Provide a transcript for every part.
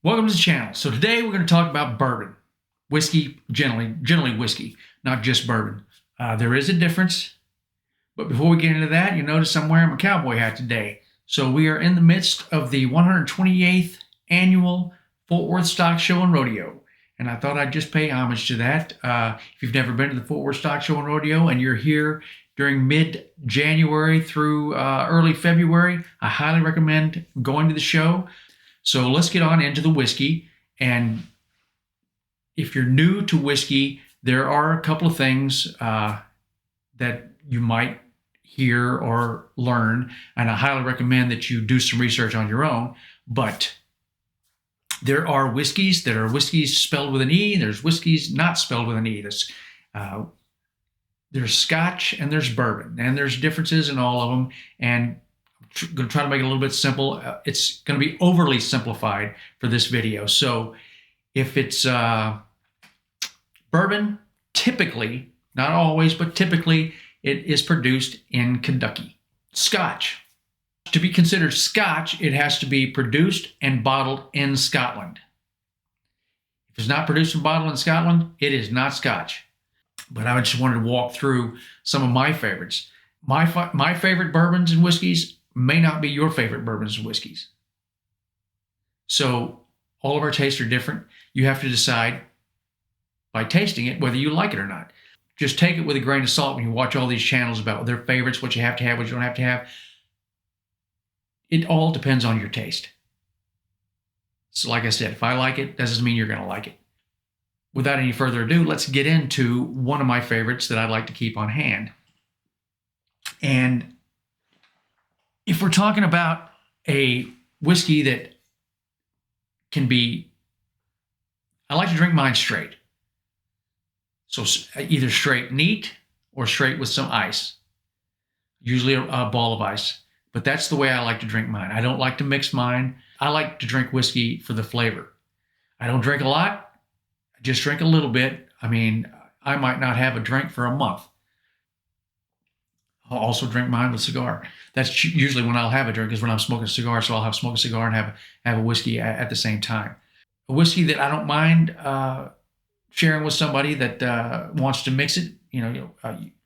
Welcome to the channel. So today we're going to talk about bourbon, whiskey, generally whiskey, not just bourbon. There is a difference, but before we get into that, you notice I'm wearing my cowboy hat today. So we are in the midst of the 128th annual Fort Worth Stock Show and Rodeo, and I thought I'd just pay homage to that. If you've never been to the Fort Worth Stock Show and Rodeo and you're here during mid-January through early February, I highly recommend going to the show. So let's get on into the whiskey. And if you're new to whiskey, there are a couple of things that you might hear or learn, and I highly recommend that you do some research on your own. But there are whiskeys that are whiskeys spelled with an E, there's whiskeys not spelled with an E. There's Scotch and there's bourbon, and there's differences in all of them. And I'm going to try to make it a little bit simple. It's going to be overly simplified for this video. So if it's bourbon, typically, not always, but typically, it is produced in Kentucky. Scotch. To be considered Scotch, it has to be produced and bottled in Scotland. If it's not produced and bottled in Scotland, it is not Scotch. But I just wanted to walk through some of my favorites. My favorite bourbons and whiskeys may not be your favorite bourbons and whiskeys. So all of our tastes are different. You have to decide by tasting it whether you like it or not. Just take it with a grain of salt when you watch all these channels about their favorites, what you have to have, what you don't have to have. It all depends on your taste. So like I said, if I like it, doesn't mean you're going to like it. Without any further ado, let's get into one of my favorites that I'd like to keep on hand. And if we're talking about a whiskey that can be, I like to drink mine straight. So either straight neat or straight with some ice, usually a ball of ice. But that's the way I like to drink mine. I don't like to mix mine. I like to drink whiskey for the flavor. I don't drink a lot. I just drink a little bit. I mean, I might not have a drink for a month. I'll also drink mine with cigar. That's usually when I'll have a drink, is when I'm smoking a cigar. So I'll smoke a cigar and have a whiskey at the same time. A whiskey that I don't mind sharing with somebody that wants to mix it.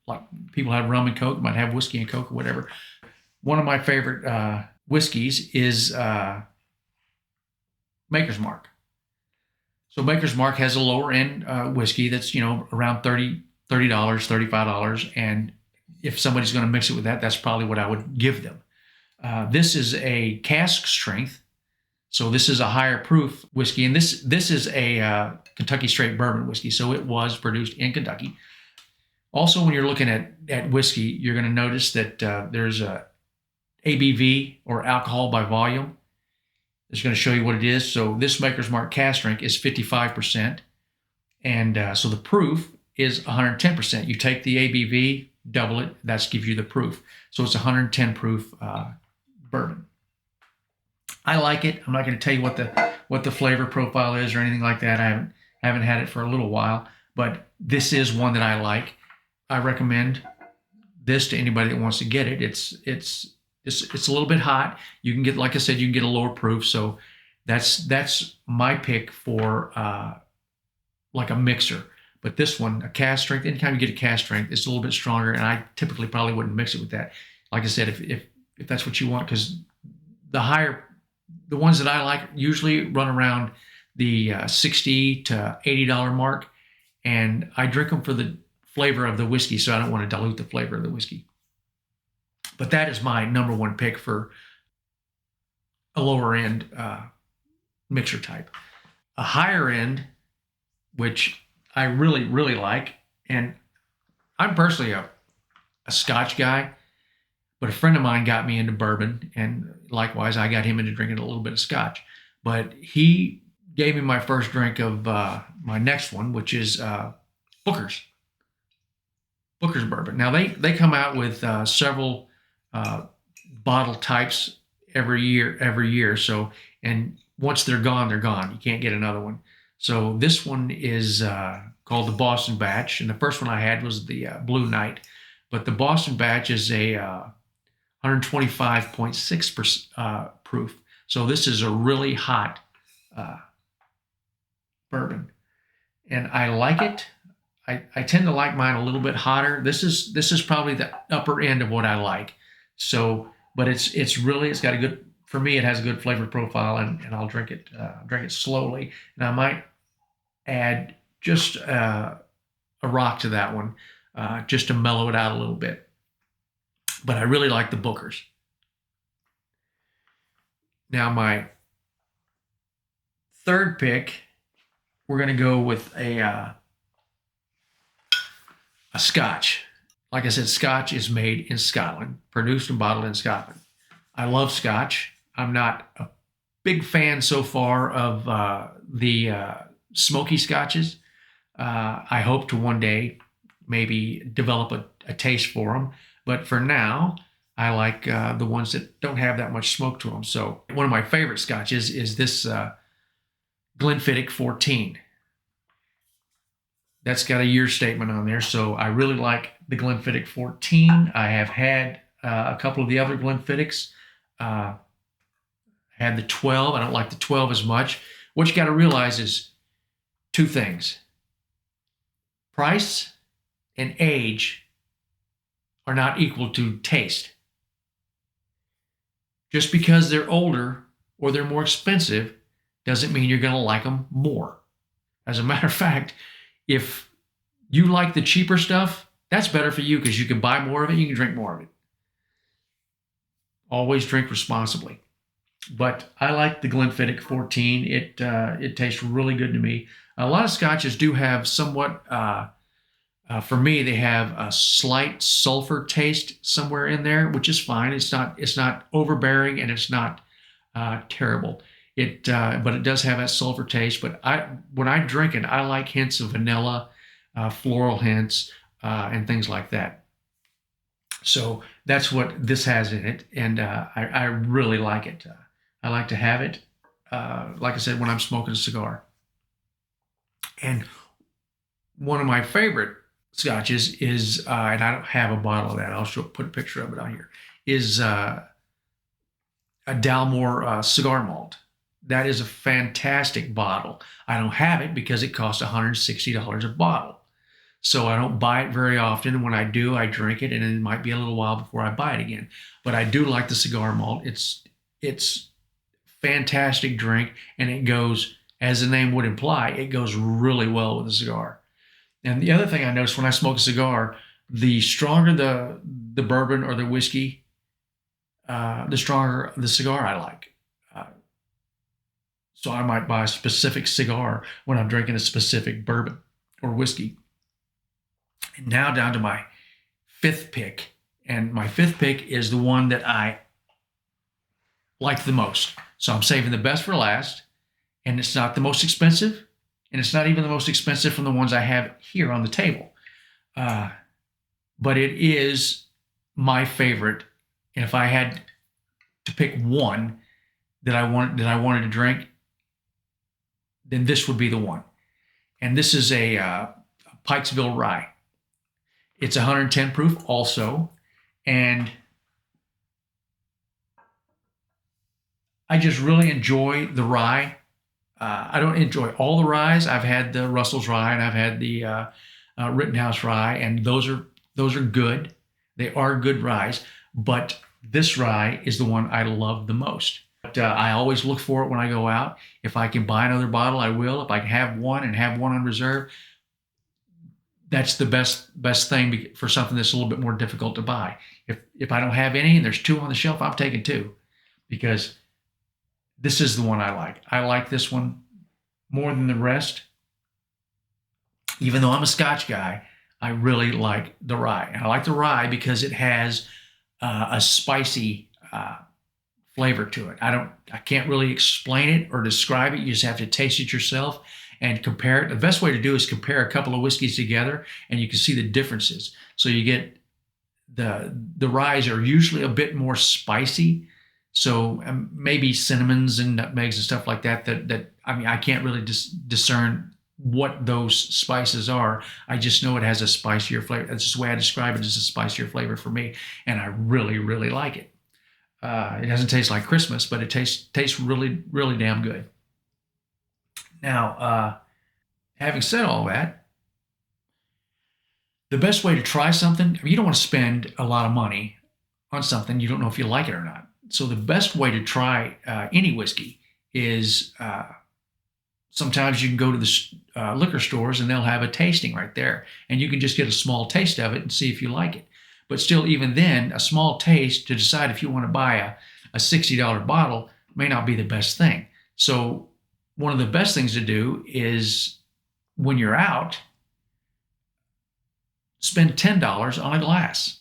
Like people have rum and Coke, might have whiskey and Coke or whatever. One of my favorite whiskeys is Maker's Mark. So Maker's Mark has a lower end whiskey that's around $30, $35, and if somebody's going to mix it with that, that's probably what I would give them. This is a cask strength, so this is a higher proof whiskey, and this is a Kentucky straight bourbon whiskey, so it was produced in Kentucky. Also, when you're looking at whiskey, you're going to notice that there's a ABV, or alcohol by volume. It's going to show you what it is. So this Maker's Mark cask strength is 55%, and so the proof is 110%. You take the ABV, double it, that gives you the proof. So it's 110 proof bourbon. I like it. I'm not going to tell you what the flavor profile is or anything like that. I haven't had it for a little while, but this is one that I like. I recommend this to anybody that wants to get it. It's a little bit hot. You can get, like I said, you can get a lower proof. So that's my pick for like a mixer. But this one, a cask strength, anytime you get a cask strength, it's a little bit stronger, and I typically probably wouldn't mix it with that. Like I said, if that's what you want, because the ones that I like usually run around the $60 to $80 mark, and I drink them for the flavor of the whiskey, so I don't want to dilute the flavor of the whiskey. But that is my number one pick for a lower end mixer type. A higher end, which I really, really like, and I'm personally a Scotch guy, but a friend of mine got me into bourbon, and likewise, I got him into drinking a little bit of Scotch. But he gave me my first drink of my next one, which is Booker's bourbon. Now, they come out with several bottle types every year. So, and once they're gone, they're gone. You can't get another one. So this one is called the Boston Batch, and the first one I had was the Blue Knight. But the Boston Batch is a 125.6% proof. So this is a really hot bourbon, and I like it. I tend to like mine a little bit hotter. This is probably the upper end of what I like. So, but it's got a good, for me. It has a good flavor profile, and I'll drink it slowly, and I might add just a rock to that one, just to mellow it out a little bit. But I really like the Booker's. Now my third pick, we're going to go with a Scotch. Like I said, Scotch is made in Scotland, produced and bottled in Scotland. I love Scotch. I'm not a big fan so far of the smoky Scotches. I hope to one day maybe develop a taste for them. But for now, I like the ones that don't have that much smoke to them. So one of my favorite Scotches is this Glenfiddich 14. That's got a year statement on there. So I really like the Glenfiddich 14. I have had a couple of the other Glenfiddichs. Had the 12. I don't like the 12 as much. What you got to realize is two things. Price and age are not equal to taste. Just because they're older or they're more expensive doesn't mean you're going to like them more. As a matter of fact, if you like the cheaper stuff, that's better for you because you can buy more of it, you can drink more of it. Always drink responsibly. But I like the Glenfiddich 14. It tastes really good to me. A lot of scotches do have somewhat, for me, they have a slight sulfur taste somewhere in there, which is fine. It's not overbearing and it's not terrible. But it does have that sulfur taste. But when I drink it, I like hints of vanilla, floral hints, and things like that. So that's what this has in it, and I really like it. I like to have it, like I said, when I'm smoking a cigar. And one of my favorite scotches is, and I don't have a bottle of that. Put a picture of it on here. Is a Dalmore cigar malt. That is a fantastic bottle. I don't have it because it costs $160 a bottle. So I don't buy it very often. When I do, I drink it, and it might be a little while before I buy it again. But I do like the cigar malt. It's fantastic drink, and it goes, as the name would imply, it goes really well with a cigar. And the other thing I notice when I smoke a cigar, the stronger the bourbon or the whiskey, the stronger the cigar I like. So I might buy a specific cigar when I'm drinking a specific bourbon or whiskey. And now down to my fifth pick. And my fifth pick is the one that I like the most. So I'm saving the best for last. And it's not the most expensive. And it's not even the most expensive from the ones I have here on the table. But it is my favorite. And if I had to pick one that I wanted to drink, then this would be the one. And this is a Pikesville Rye. It's 110 proof also. And I just really enjoy the rye. I don't enjoy all the ryes. I've had the Russell's Rye and I've had the Rittenhouse Rye, and those are good. They are good ryes, but this rye is the one I love the most. But I always look for it when I go out. If I can buy another bottle, I will. If I can have one and have one on reserve, that's the best thing for something that's a little bit more difficult to buy. If I don't have any and there's two on the shelf, I'm taking two, because this is the one I like. I like this one more than the rest. Even though I'm a Scotch guy, I really like the rye. And I like the rye because it has a spicy flavor to it. I can't really explain it or describe it. You just have to taste it yourself and compare it. The best way to do is compare a couple of whiskeys together, and you can see the differences. So you get the ryes are usually a bit more spicy. So maybe cinnamons and nutmegs and stuff like that. I can't really discern what those spices are. I just know it has a spicier flavor. That's just the way I describe it, as a spicier flavor for me, and I really, really like it. It doesn't taste like Christmas, but it tastes really, really damn good. Now, Having said all that, the best way to try something, you don't want to spend a lot of money on something you don't know if you like it or not. So the best way to try any whiskey is sometimes you can go to the liquor stores and they'll have a tasting right there, and you can just get a small taste of it and see if you like it. But still, even then, a small taste to decide if you want to buy a $60 bottle may not be the best thing. So one of the best things to do is when you're out, spend $10 on a glass.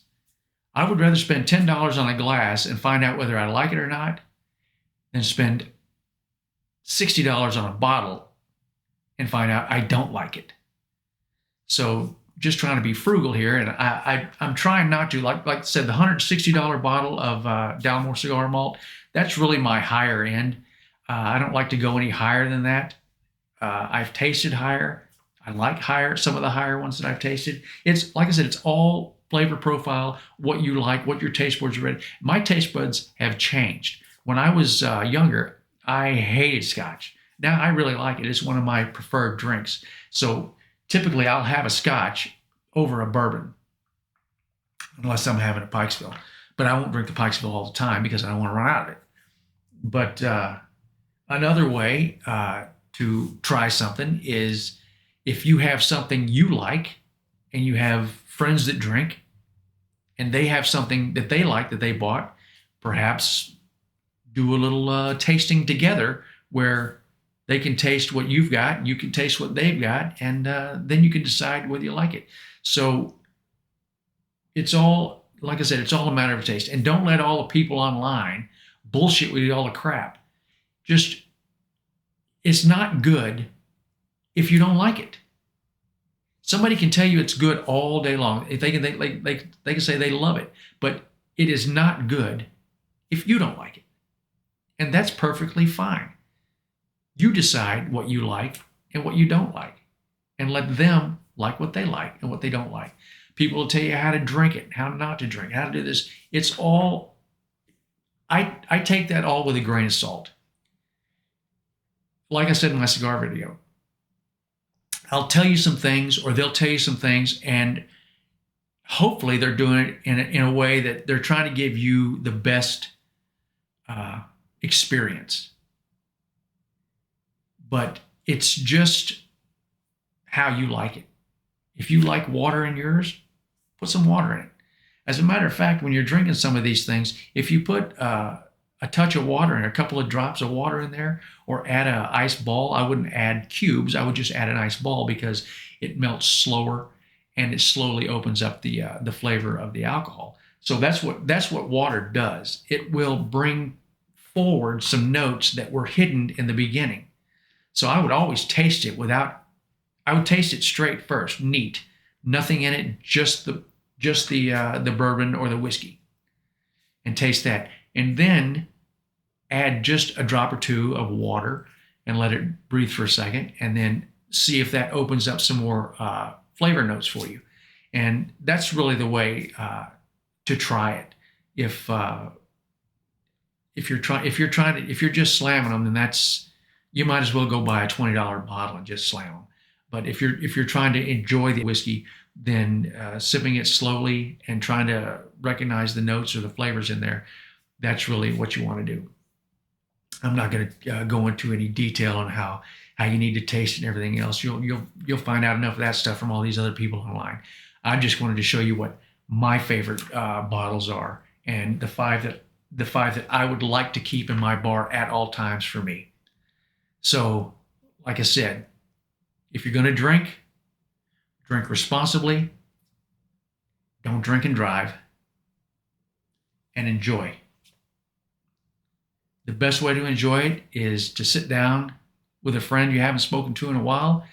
I would rather spend $10 on a glass and find out whether I like it or not than spend $60 on a bottle and find out I don't like it. So just trying to be frugal here, and I'm trying not to, like I said, the $160 bottle of Dalmore Cigar Malt, that's really my higher end. I don't like to go any higher than that. I've tasted higher. I like some of the higher ones that I've tasted. It's, like I said, it's all flavor profile, what you like, what your taste buds are ready. My taste buds have changed. When I was younger, I hated Scotch. Now I really like it. It's one of my preferred drinks. So typically I'll have a Scotch over a bourbon, unless I'm having a Pikesville. But I won't drink the Pikesville all the time because I don't want to run out of it. But another way to try something is if you have something you like and you have friends that drink and they have something that they like that they bought, perhaps do a little tasting together where they can taste what you've got, you can taste what they've got, and then you can decide whether you like it. So it's all, like I said, it's all a matter of taste. And don't let all the people online bullshit with you all the crap. Just, it's not good if you don't like it. Somebody can tell you it's good all day long. If they can say they love it, but it is not good if you don't like it. And that's perfectly fine. You decide what you like and what you don't like, and let them like what they like and what they don't like. People will tell you how to drink it, how not to drink, how to do this. It's all, I take that all with a grain of salt. Like I said in my cigar video, I'll tell you some things, or they'll tell you some things, and hopefully they're doing it in a way that they're trying to give you the best experience. But it's just how you like it. If you like water in yours, put some water in it. As a matter of fact, when you're drinking some of these things, if you put a touch of water and a couple of drops of water in there, or add an ice ball, I wouldn't add cubes, I would just add an ice ball because it melts slower and it slowly opens up the flavor of the alcohol. So that's what water does. It will bring forward some notes that were hidden in the beginning. So I would always taste it I would taste it straight first, neat, nothing in it, just the bourbon or the whiskey, and taste that, and then add just a drop or two of water and let it breathe for a second, and then see if that opens up some more flavor notes for you. And that's really the way to try it. If you're just slamming them, then you might as well go buy a $20 bottle and just slam them. But if you're trying to enjoy the whiskey, then sipping it slowly and trying to recognize the notes or the flavors in there, that's really what you want to do. I'm not going to go into any detail on how you need to taste and everything else. You'll find out enough of that stuff from all these other people online. I just wanted to show you what my favorite bottles are, and the five that I would like to keep in my bar at all times for me. So, like I said, if you're going to drink responsibly, don't drink and drive, and enjoy. The best way to enjoy it is to sit down with a friend you haven't spoken to in a while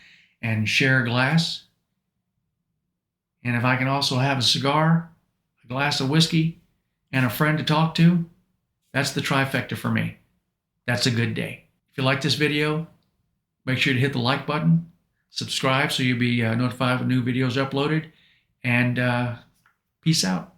and share a glass. And if I can also have a cigar, a glass of whiskey, and a friend to talk to, that's the trifecta for me. That's a good day. If you like this video, make sure to hit the like button, subscribe so you'll be notified when new videos are uploaded, and peace out.